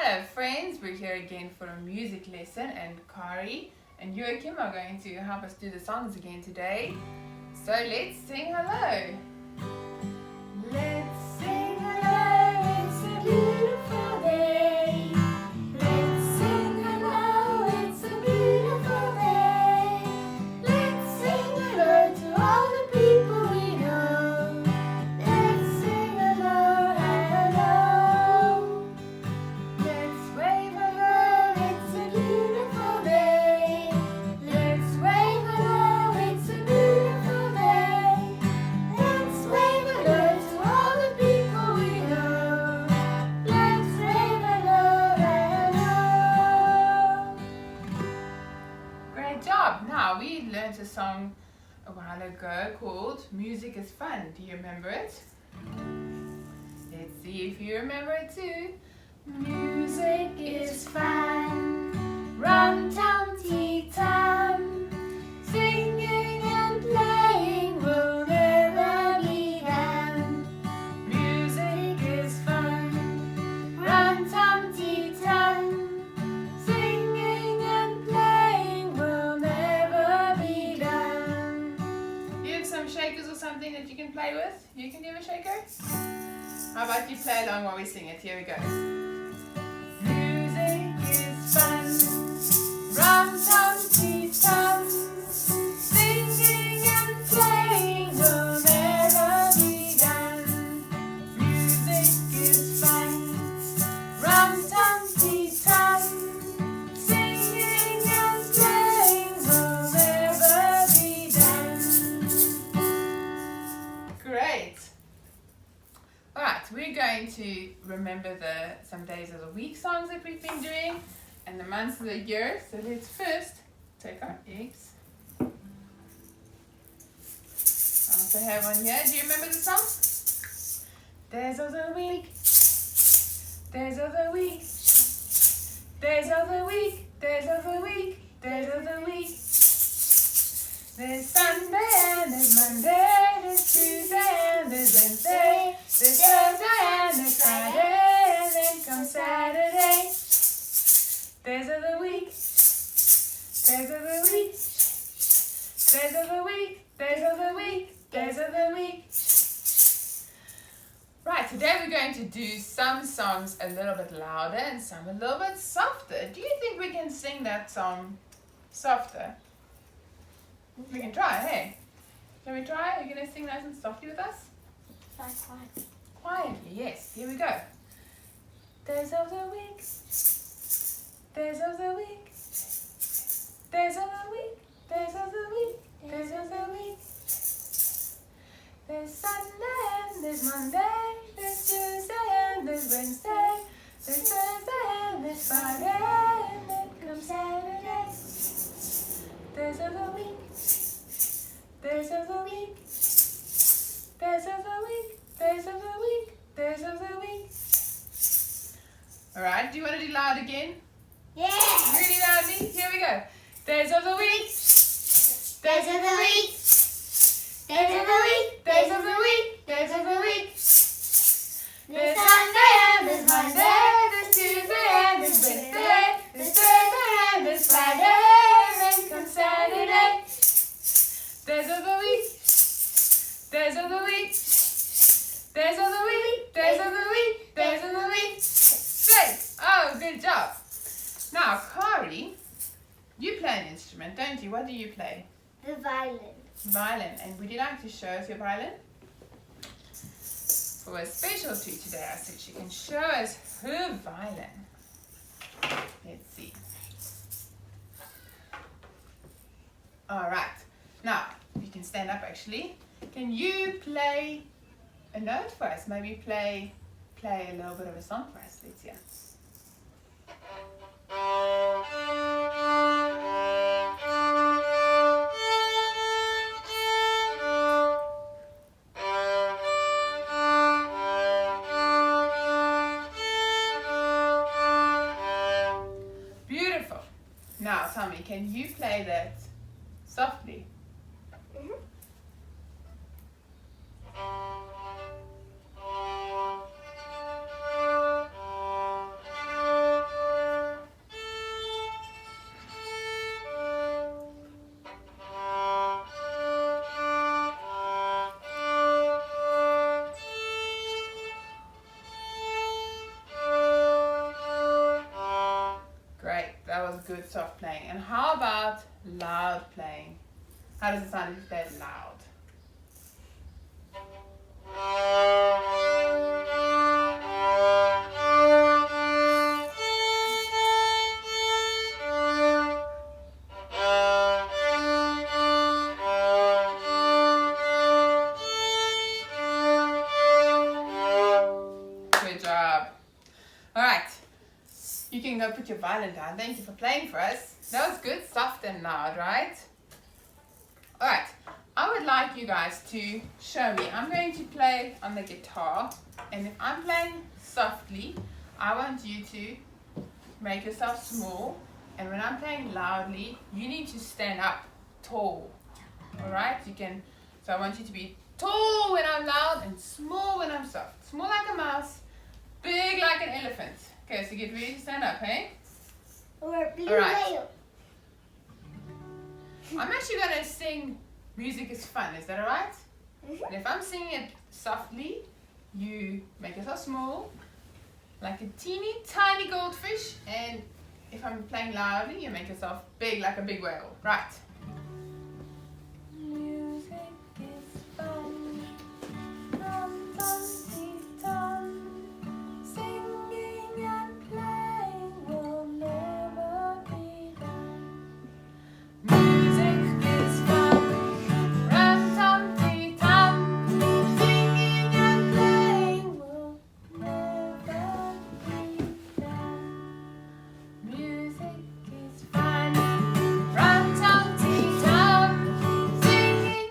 Hello friends, we're here again for a music lesson and Kari and Joachim are going to help us do the songs again today. So let's sing hello. Let's sing hello, it's a beautiful day. Let's sing hello, it's a beautiful day. Let's sing hello to all the people we know. Let's sing hello, hello. Let's wave hello, it's a beautiful day. Let's wave hello, it's a beautiful day. Let's wave hello to all the people we know. Let's wave hello, hello. Great job. Now we learned a song a while ago called Music is Fun. Do you remember it? Let's see if you remember it too. Music is fun, rum-tum-tee-tum. Singing and playing will never be done. Music is fun, rum-tum-tee-tum. Singing and playing will never be done. You have some shakers or something that you can play with? You can give a shaker? How about you play along while we sing it? Here we go. Fun, rum-tum-tee-tum. Singing and playing will never be done. Music is fun, rum-tum-tee-tum. Singing and playing will never be done. Great. Alright, we're going to remember some days of the week songs that we've been doing and the months of the year. So let's first take our eggs. I also have one here. Do you remember the song? Days of the week, days of the week, days of the week, days of the week, days of the week. There's Sunday and there's Monday, there's Tuesday and there's Wednesday, there's Thursday and there's Friday, and then comes Saturday. Days of the week, days of the week, days of the week, days of the week, days of the week. Right, today we're going to do some songs a little bit louder and some a little bit softer. Do you think we can sing that song softer? We can try, hey? Shall we try? Are you going to sing nice and softly with us? Try quiet. Quietly, yes. Here we go. Days of the week. Days of the week. Days of the week. Days of the week. Days of the week. There's Sunday and there's Monday. There's Tuesday and there's Wednesday. There's Thursday and there's Friday. And then comes Saturday. Days of the week. Days of the week. Days of the week. Days of the week. Days of the week. Alright, do you want to do loud again? Yeah. Really loudly? Here we go. Days of the week. Days of the week. Days of the week. Days of the week. Days of the week. There's Sunday and there's Monday. There's Tuesday and there's Wednesday. There's Thursday and there's Friday. And then comes Saturday. Days of the week. Days of the week. Days of the week. Days of the week. Days of the week. Great. Oh, good job. Now, Kari, you play an instrument, don't you? What do you play? The violin. Violin. And would you like to show us your violin? For a special treat today, I said she can show us her violin. Let's see. All right. Now, you can stand up actually. Can you play a note for us? Maybe play a little bit of a song for us. Let's hear. Beautiful. Now tell me, can you play that softly? good soft playing. And how about loud playing? How does it sound if you play it loud? Good job. All right. You can go put your violin down. Thank you for playing for us. That was good, soft and loud, right? All right. I would like you guys to show me. I'm going to play on the guitar. And if I'm playing softly, I want you to make yourself small. And when I'm playing loudly, you need to stand up tall. All right? So I want you to be tall when I'm loud and small when I'm soft. Small like a mouse, big like an elephant. Okay, so get ready to stand up, hey? Or blue Alright. whale. I'm actually going to sing Music is Fun. Is that alright? And if I'm singing it softly, you make yourself small, like a teeny tiny goldfish. And if I'm playing loudly, you make yourself big like a big whale. Right. Music is fun. From tongue to tongue. Singing and playing will never be done. Music is fun. From tongue to tongue. Singing and playing will never be done. Music is fun. From tongue to tongue. Singing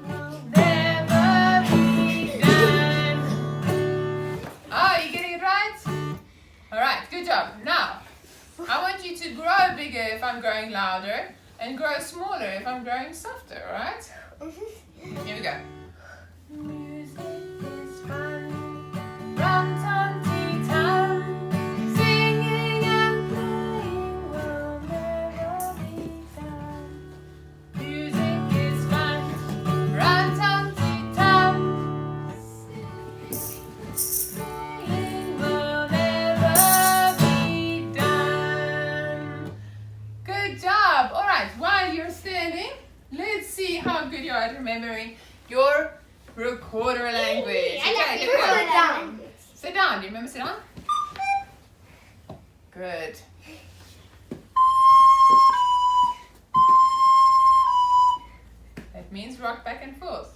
will never be done. Oh, you getting it right? Alright, good job. Now, I want you to grow bigger if I'm growing louder and grow smaller if I'm growing softer, alright? Here we go. Music is fun. From tongue to tongue. Singing and playing will never be done. Music is fun. From tongue to tongue. Singing will never be done. Good job. All right, while you're standing, let's see how good you are at remembering your recorder language. I like Okay, to here we go. sit down. Sit down. Do you remember sit down? Good. That means rock back and forth.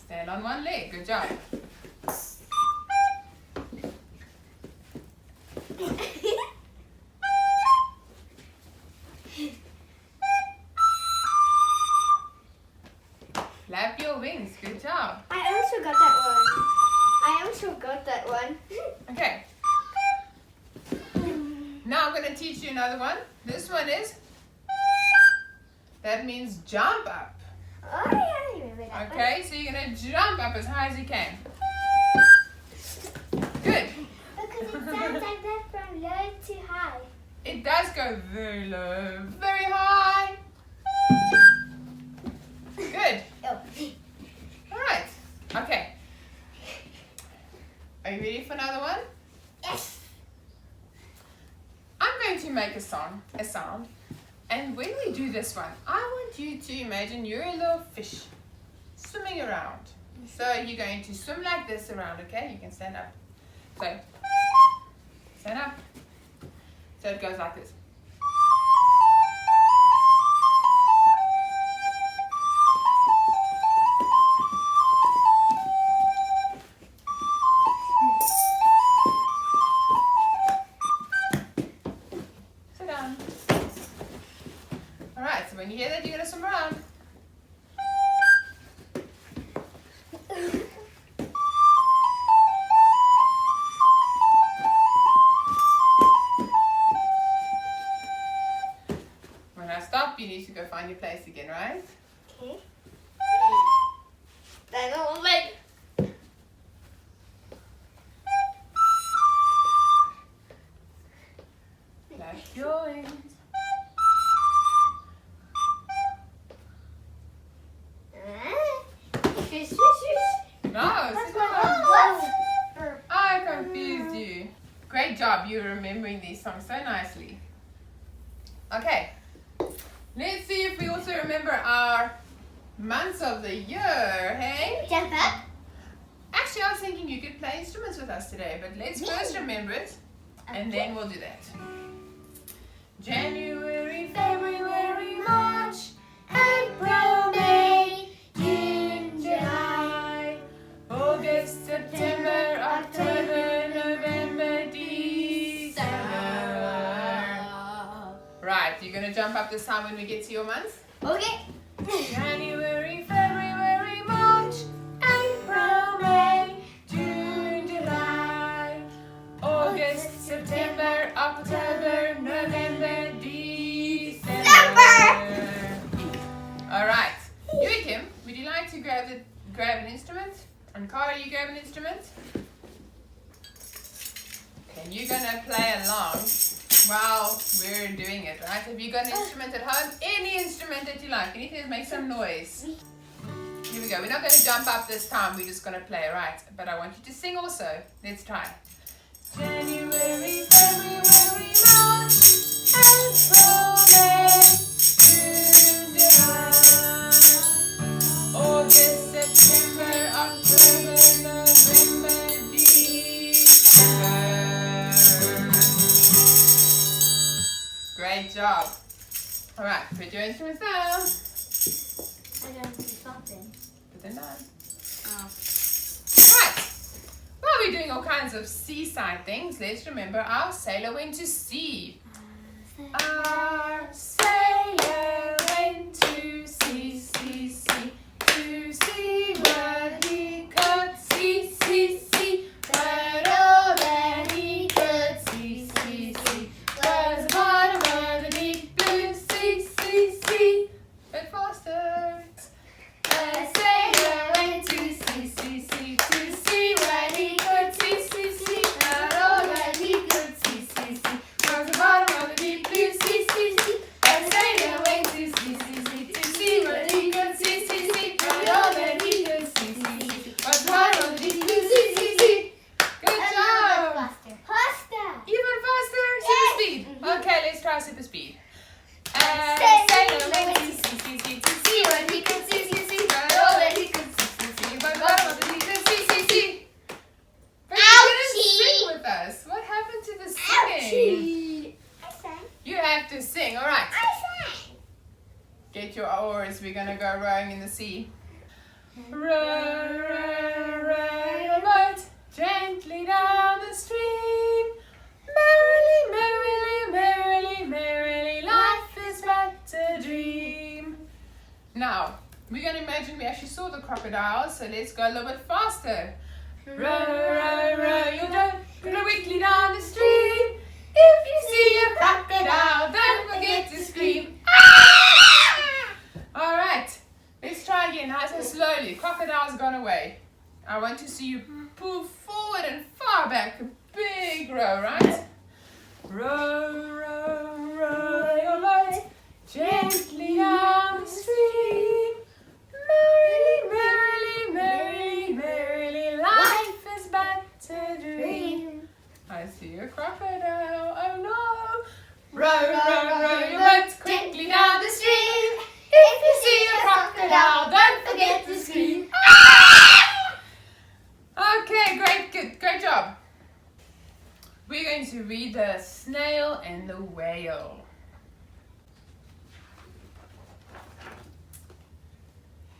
Stand on one leg. Good job. Flap your wings. Good job. I also got that one. Okay. Now I'm going to teach you another one. This one is, that means jump up. Oh yeah, I remember that one. Okay, so you're going to jump up as high as you can. Good. Because it sounds like that from low to high. It does go very low, very high. Good. Oh. All right. Okay. Are you ready for another one? Yes. I'm going to make a sound. And when we do this one, I want you to imagine you're a little fish swimming around. So you're going to swim like this around, okay? You can stand up. So, stand up. So it goes like this. Sit down. All right, so when you hear that, you're going to swim around. When I stop, you need to go find your place again, right? Okay. Then I'll make. Flap your wings. Ah. job. You're remembering these songs so nicely. Okay. Let's see if we also remember our months of the year, hey? Jump up. Actually, I was thinking you could play instruments with us today, but let's first remember it, and then we'll do that. January, February, March, April, May, June, July, August, September, October, November, December. Right, you're going to jump up this time when we get to your months? Okay. January, February, March, April, May, June, July, August, September, October, November, December. Alright. You and Kim, would you like to grab an instrument? And Cara, you grab an instrument? Okay, you're gonna play along while we're doing it, right? Have you got an instrument at home? Any instrument that you like, anything that makes some noise. Here we go. We're not going to jump up this time. We're just going to play, right? But I want you to sing also. Let's try. January, February, March, April, May, June, July, August, September, October, November, December. Great job. All right, put your instruments down. I gotta do something. Put them down. Oh. Right. While we're doing all kinds of seaside things, let's remember our sailor went to sea. Our sailor went to sea, sea, sea, to see what he could see, see, see. But all that he could see, see, see, was the bottom of the deep blue sea, sea, sea. But faster. The sailor went to sea, sea, sea, to see what he could see, see, see. But all that he could see, see, see, was the bottom of the deep blue sea, sea, sea. The sailor went to sea, sea, sea, to see what he could see, see, see. But all that he could see, see, see, was the bottom of the deep blue sea, sea, sea. Good job. Faster. Faster. Even faster. Super speed. Okay, let's try super speed. Sailor Sailor went to sea, sea, sea, to see what he could see, see, see. But all that he could see, see, see. But the bottom of the deep blue sea, sea, sea. But you didn't sing with us. What happened to the singing? Ouchie. I sang. You have to sing. All right. I sang. Get your oars. We're gonna go rowing in the sea. Row, row, row your boat gently down the stream. Merrily, merrily, merrily, merrily, life is but a dream. Now, we're gonna imagine we actually saw the crocodiles, so let's go a little bit faster. Row, row, row your boat quickly down the stream. If you see a crocodile, don't forget to scream. All right, let's try again, nice and slowly. Crocodile's gone away. I want to see you pull forward and far back, a big row, right? Row, row, row your boat gently down the stream. Merrily, merrily, merrily, merrily, life is but a dream. I see a crocodile, oh no. Row, row, row your boat quickly down the stream. If you see a crocodile, don't forget to scream. Okay, great job. We're going to read The Snail and the Whale.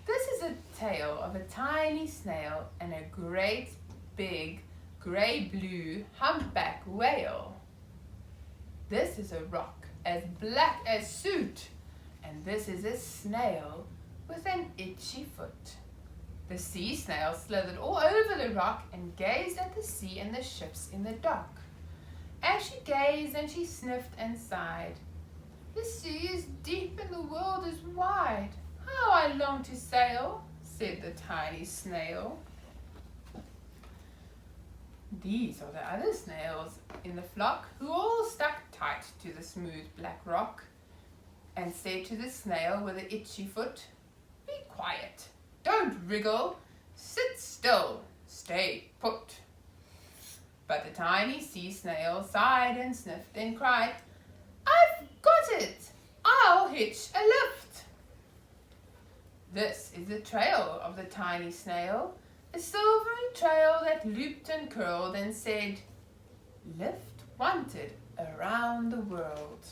This is a tale of a tiny snail and a great big grey-blue humpback whale. This is a rock as black as soot, and this is a snail with an itchy foot. The sea snail slithered all over the rock and gazed at the sea and the ships in the dock. As she gazed and she sniffed and sighed, "The sea is deep and the world is wide. How I long to sail," said the tiny snail. These are the other snails in the flock, who all stuck tight to the smooth black rock and said to the snail with the itchy foot, "Be quiet, don't wriggle, sit still, stay put." But the tiny sea snail sighed and sniffed and cried, "I've got it! I'll hitch a lift." This is the trail of the tiny snail, a silvery trail that looped and curled and said, "Lift wanted around the world."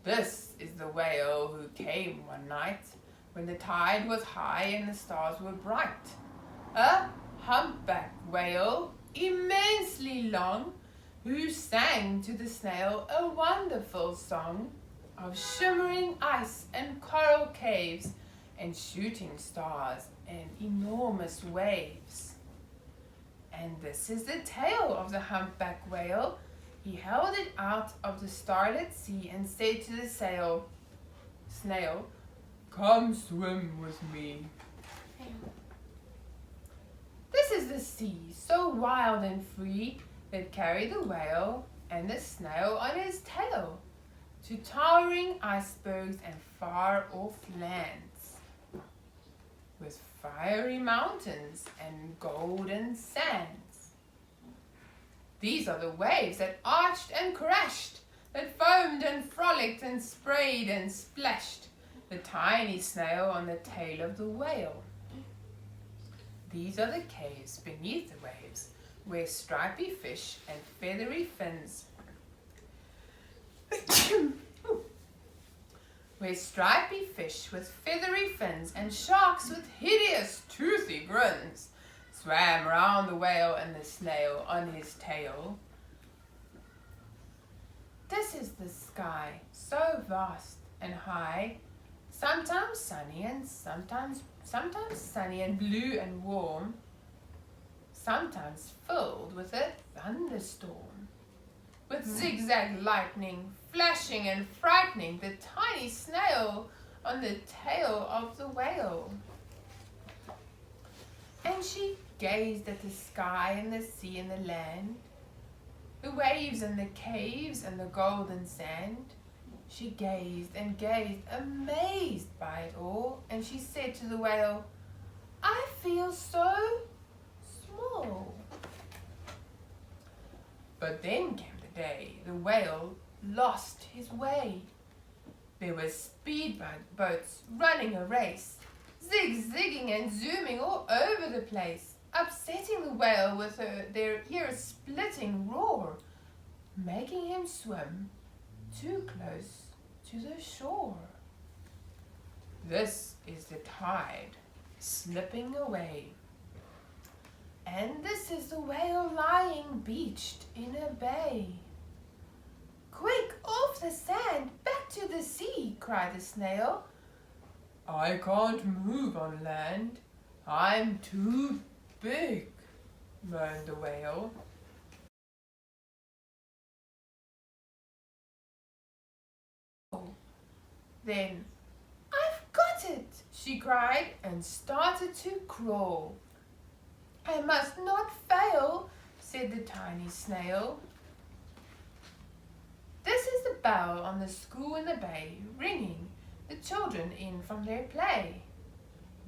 This is the whale who came one night when the tide was high and the stars were bright. A humpback whale, immensely long, who sang to the snail a wonderful song of shimmering ice and coral caves and shooting stars and enormous waves. And this is the tail of the humpback whale. He held it out of the starlit sea and said to the snail, "Come swim with me." This is the sea, so wild and free, that carried the whale and the snail on his tail to towering icebergs and far-off lands, with fiery mountains and golden sands. These are the waves that arched and crashed, that foamed and frolicked and sprayed and splashed the tiny snail on the tail of the whale. These are the caves beneath the waves, where stripy fish and feathery fins where stripy fish with feathery fins and sharks with hideous toothy grins swam round the whale and the snail on his tail. This is the sky, so vast and high, sometimes sunny and sometimes sunny and blue and warm, sometimes filled with a thunderstorm, with zigzag lightning flashing and frightening the tiny snail on the tail of the whale. And she gazed at the sky and the sea and the land, the waves and the caves and the golden sand. She gazed and gazed, amazed by it all, and she said to the whale, "I feel so small." But then came the day the whale lost his way. There were speedboats running a race, zigzagging and zooming all over the place, upsetting the whale with their ear-splitting roar, making him swim too close to the shore. This is the tide slipping away. And this is the whale lying beached in a bay. "Quick, off the sand, back to the sea," cried the snail. "I can't move on land. I'm too big," moaned the whale. Then, "I've got it," she cried and started to crawl. "I must not fail," said the tiny snail. This is the bell on the school in the bay, ringing the children in from their play.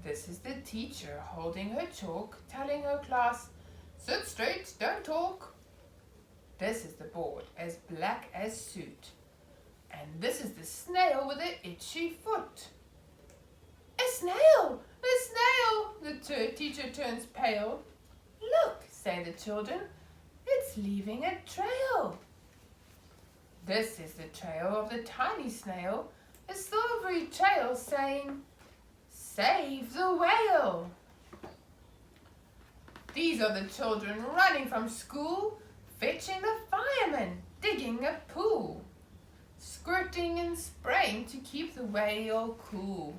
This is the teacher holding her chalk, telling her class, "Sit straight, don't talk." This is the board, as black as soot. And this is the snail with the itchy foot. "A snail! A snail!" The teacher turns pale. "Look," say the children, "it's leaving a trail." This is the trail of the tiny snail, a silvery trail saying, "Save the whale." These are the children running from school, fetching the fireman, digging a pool, squirting and spraying to keep the whale cool.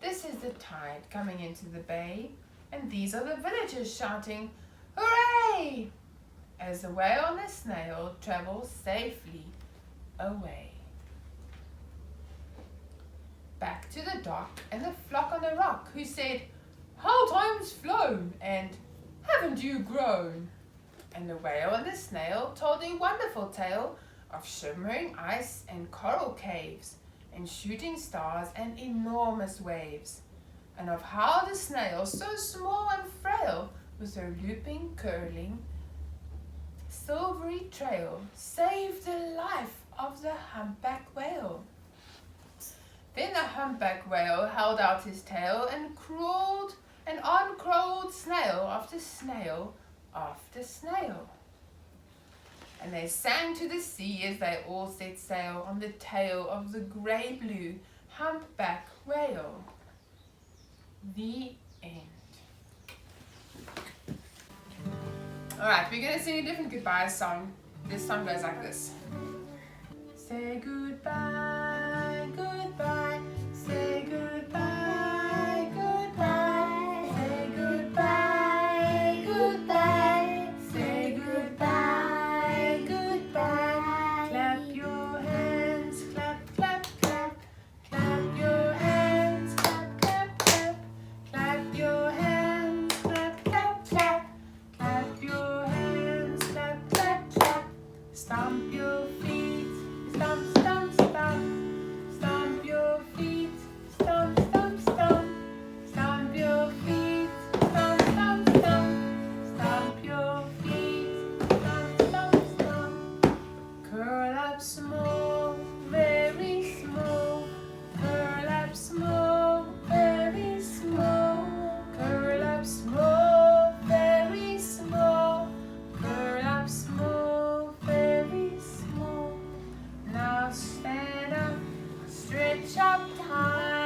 This is the tide coming into the bay, and these are the villagers shouting, "Hooray!" as the whale and the snail travel safely away. Back to the dock and the flock on the rock, who said, "How time's flown," and "Haven't you grown?" And the whale and the snail told a wonderful tale of shimmering ice and coral caves, and shooting stars and enormous waves, and of how the snail, so small and frail, with her looping, curling, silvery trail saved the life of the humpback whale. Then the humpback whale held out his tail and crawled, and on crawled snail after snail after snail. And they sang to the sea as they all set sail on the tail of the grey-blue humpback whale. The end. Alright, we're going to sing a different goodbye song. This song goes like this. Say goodbye, goodbye, say goodbye, goodbye, say goodbye, goodbye, say goodbye, goodbye. Clap your hands, clap, clap, clap, clap your hands, clap, clap, clap, clap your hands, clap, clap, clap, clap your hands, clap, clap, clap, stomp your feet. Stomp, stomp, stomp, stomp your feet, stomp, stomp, stomp, stomp your feet, stomp, stomp, stomp, stomp your feet, stomp, stomp, stomp. Curl up small, very small, curl up small, very small, curl up small, very small, curl up small, very small. Now stand up, stretch up high.